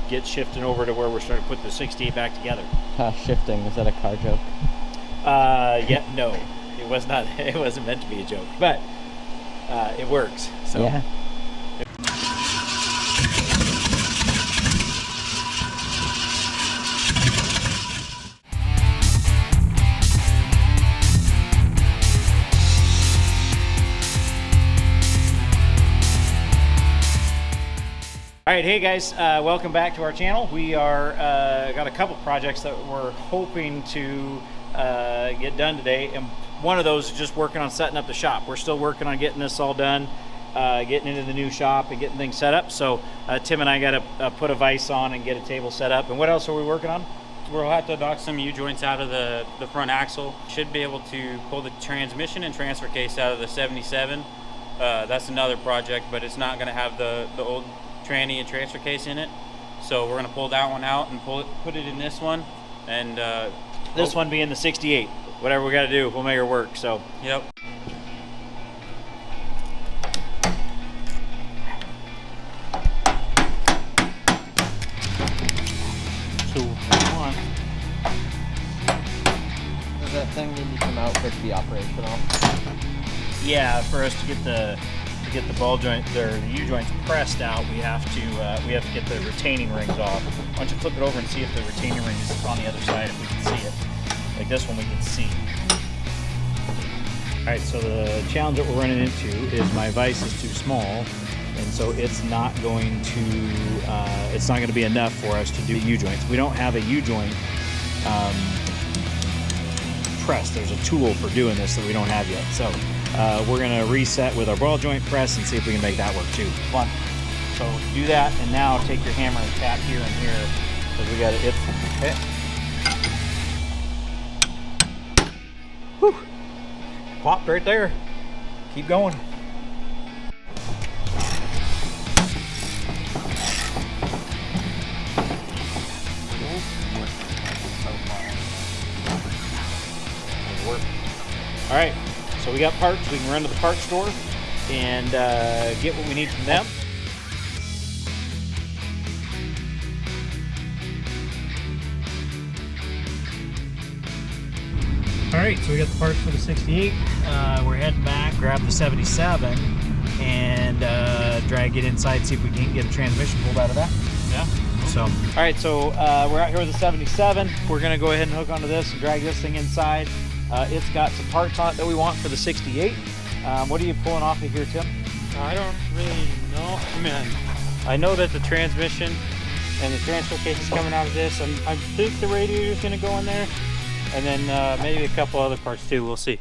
get shifting over to where we're starting to put the 68 back together. Shifting, is that a car joke? Yeah, no, it was not. It wasn't meant to be a joke, but it works. So. Yeah. All right, hey guys, welcome back to our channel. We are got a couple projects that we're hoping to get done today, and one of those is just working on setting up the shop. We're still working on getting this all done, getting into the new shop and getting things set up. So Tim and I got to put a vise on and get a table set up. And what else are we working on? We'll have to knock some U-joints out of the front axle. Should be able to pull the transmission and transfer case out of the 77. That's another project, but it's not going to have the old tranny and transfer case in it, so we're going to pull that one out and put it in this one, and this one being the 68. Whatever we got to do, we'll make it work. So yep. So one. Does that thing need to come out for it to be operational? Yeah, for us to get the ball joint or the U-joints pressed out, we have to get the retaining rings off. Why don't you flip it over and see if the retaining ring is on the other side, if we can see it. Like this one we can see. All right, so the challenge that we're running into is my vise is too small, and so it's not going to be enough for us to do U-joints. We don't have a U-joint press. There's a tool for doing this that we don't have yet. So we're gonna reset with our ball joint press and see if we can make that work too. Fun. So do that, and now take your hammer and tap here and here, because we got it. Okay. Whew. Popped right there. Keep going. All right, so we got parts. We can run to the parts store and get what we need from them. All right, so we got the parts for the 68. We're heading back, grab the 77, and drag it inside, see if we can get a transmission pulled out of that. Yeah. So, all right, so we're out here with the 77. We're gonna go ahead and hook onto this and drag this thing inside. It's got some parts on it that we want for the 68. What are you pulling off of here, Tim? I don't really know. I mean, I know that the transmission and the transfer case is coming out of this. I think the radiator is going to go in there, and then maybe a couple other parts too. We'll see.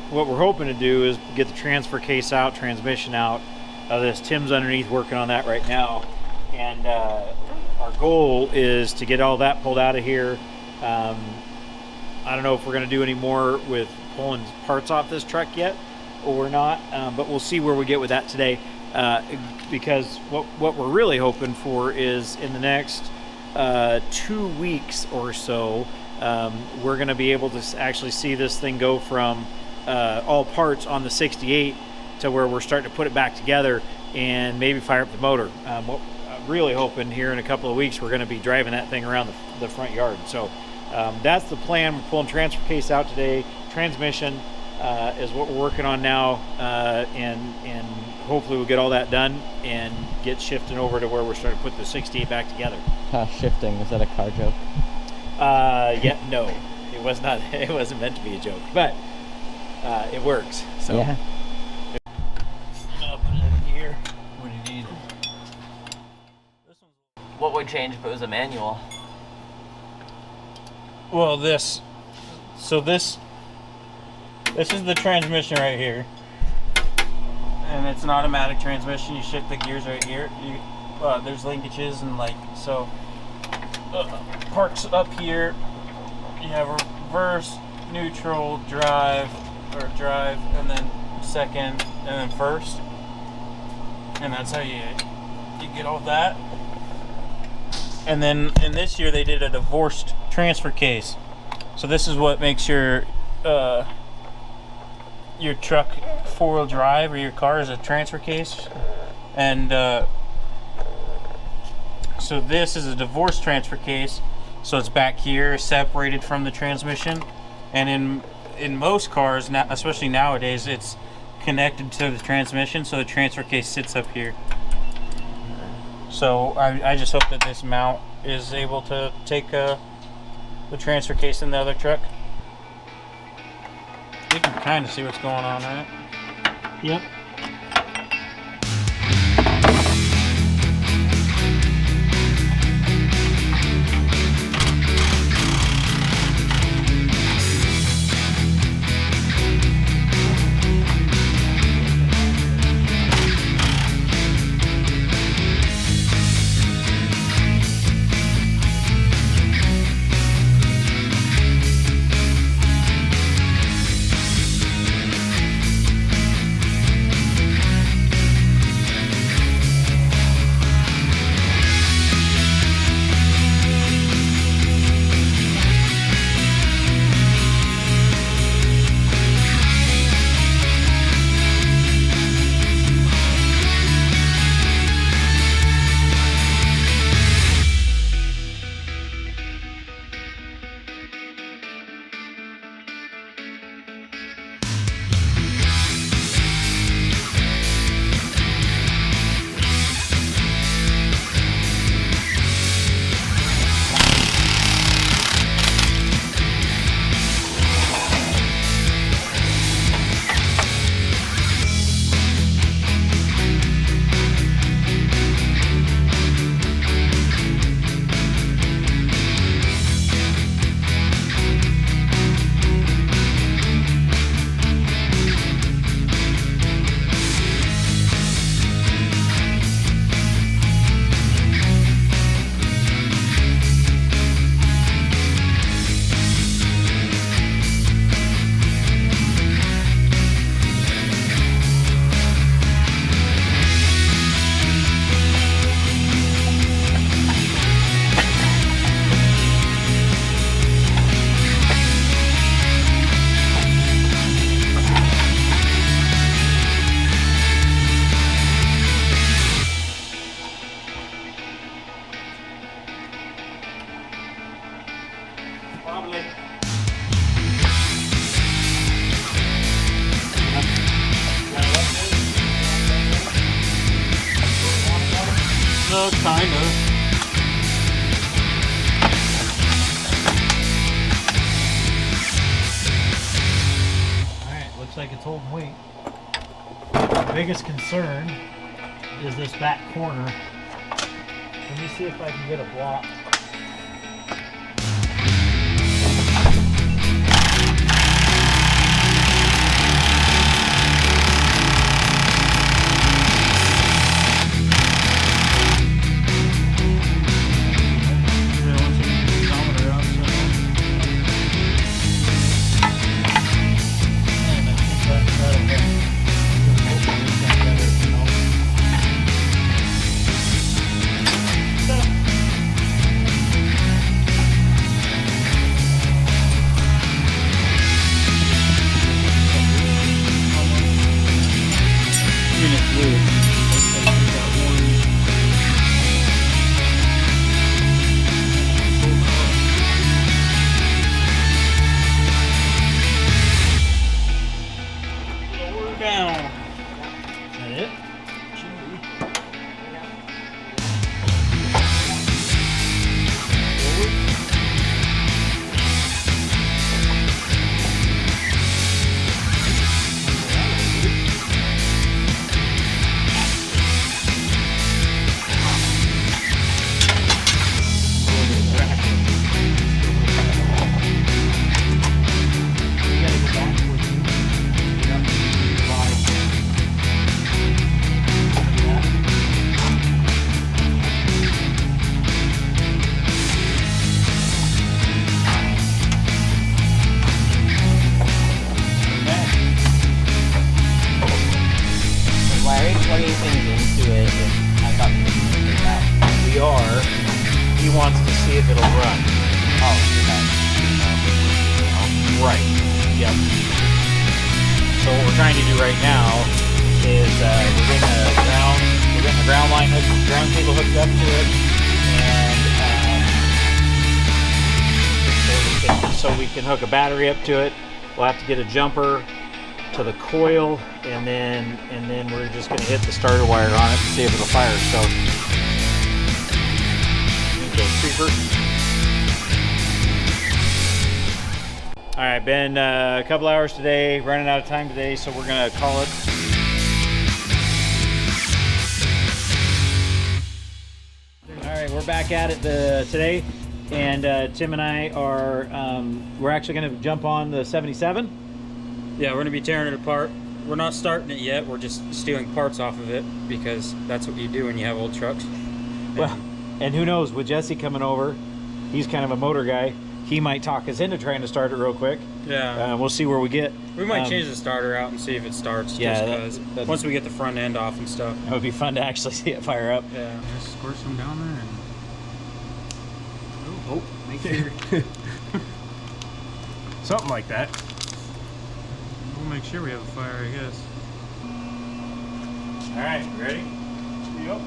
What we're hoping to do is get the transfer case out, transmission out of this. Tim's underneath working on that right now, and our goal is to get all that pulled out of here. I don't know if we're going to do any more with pulling parts off this truck yet or not, but we'll see where we get with that today, because what we're really hoping for is in the next 2 weeks or so, we're going to be able to actually see this thing go from all parts on the 68 to where we're starting to put it back together and maybe fire up the motor. What I'm really hoping here in a couple of weeks, we're going to be driving that thing around the front yard. So that's the plan. We're pulling transfer case out today. Transmission is what we're working on now, and hopefully we'll get all that done and get shifting over to where we're starting to put the 68 back together. Shifting, is that a car joke? Yeah, no, it was not. It wasn't meant to be a joke, but it works. So Yeah. I'll put it in here. What do you need? What would change if it was a manual? Well, this is the transmission right here, and it's an automatic transmission. You shift the gears right here. There's linkages and parks up here. You have reverse, neutral, drive, and then second, and then first, and that's how you get all that. And then in this year they did a divorced transfer case. So this is what makes your truck four-wheel drive or your car is a transfer case. And so this is a divorced transfer case. So it's back here, separated from the transmission. And in most cars, now, especially nowadays, it's connected to the transmission. So the transfer case sits up here. So I just hope that this mount is able to take the transfer case in the other truck. You can kind of see what's going on, right? Yep. Probably. No, kind of. Alright, looks like it's holding weight. The biggest concern is this back corner. Let me see if I can get a block. wants to see if it'll run. Oh, Right. Yep. So what we're trying to do right now is we're getting the ground line ground cable hooked up to it, and so we can hook a battery up to it. We'll have to get a jumper to the coil, and then we're just going to hit the starter wire on it to see if it'll fire. So, okay, creeper. All right, been a couple hours today, running out of time today, so we're gonna call it. All right, we're back at it today, and Tim and I are, we're actually gonna jump on the 77. Yeah, we're gonna be tearing it apart. We're not starting it yet. We're just stealing parts off of it because that's what you do when you have old trucks. Well, and who knows, with Jesse coming over, he's kind of a motor guy. He might talk us into trying to start it real quick. Yeah. We'll see where we get. We might change the starter out and see if it starts. Yeah, just because once we get the front end off and stuff. It would be fun to actually see it fire up. Yeah. Just squirt some down there and. Oh, make sure. Something like that. We'll make sure we have a fire, I guess. All right, ready? Yep.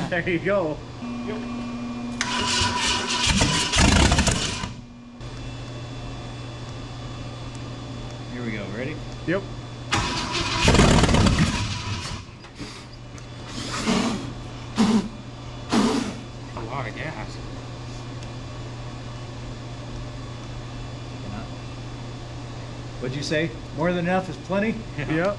There you go. Yep. Here we go. Ready? Yep. A lot of gas. What'd you say? More than enough is plenty? Yep.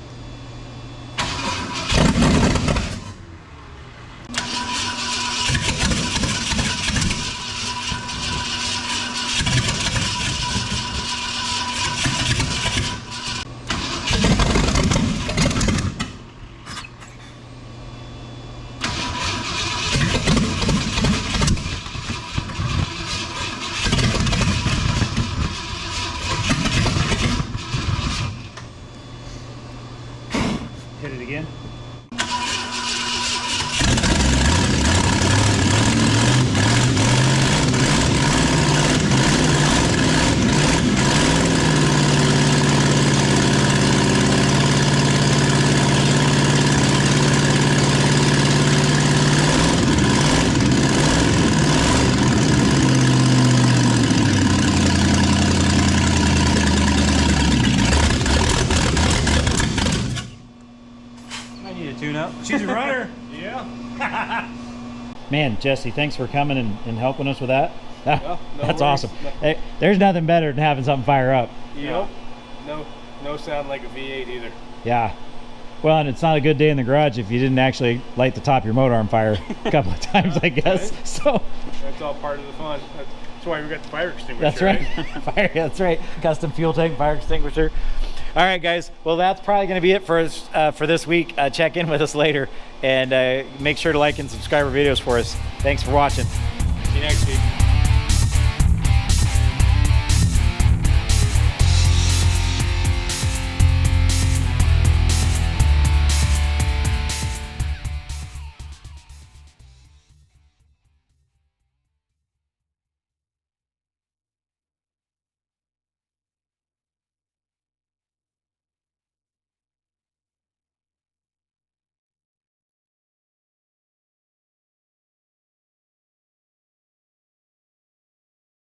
Hit it again. I need a tune-up. She's a runner. Yeah. Man, Jesse, thanks for coming and helping us with that. No That's worries. awesome. Hey, there's nothing better than having something fire up. Yep. No sound like a V8 either. Yeah. Well, and it's not a good day in the garage if you didn't actually light the top of your motor on fire a couple of times, I guess. Right. So That's all part of the fun. That's why we got the fire extinguisher. that's right. Fire, that's right. Custom fuel tank, fire extinguisher. All right, guys. Well, that's probably going to be it for us for this week. Check in with us later, and make sure to like and subscribe our videos for us. Thanks for watching. See you next week.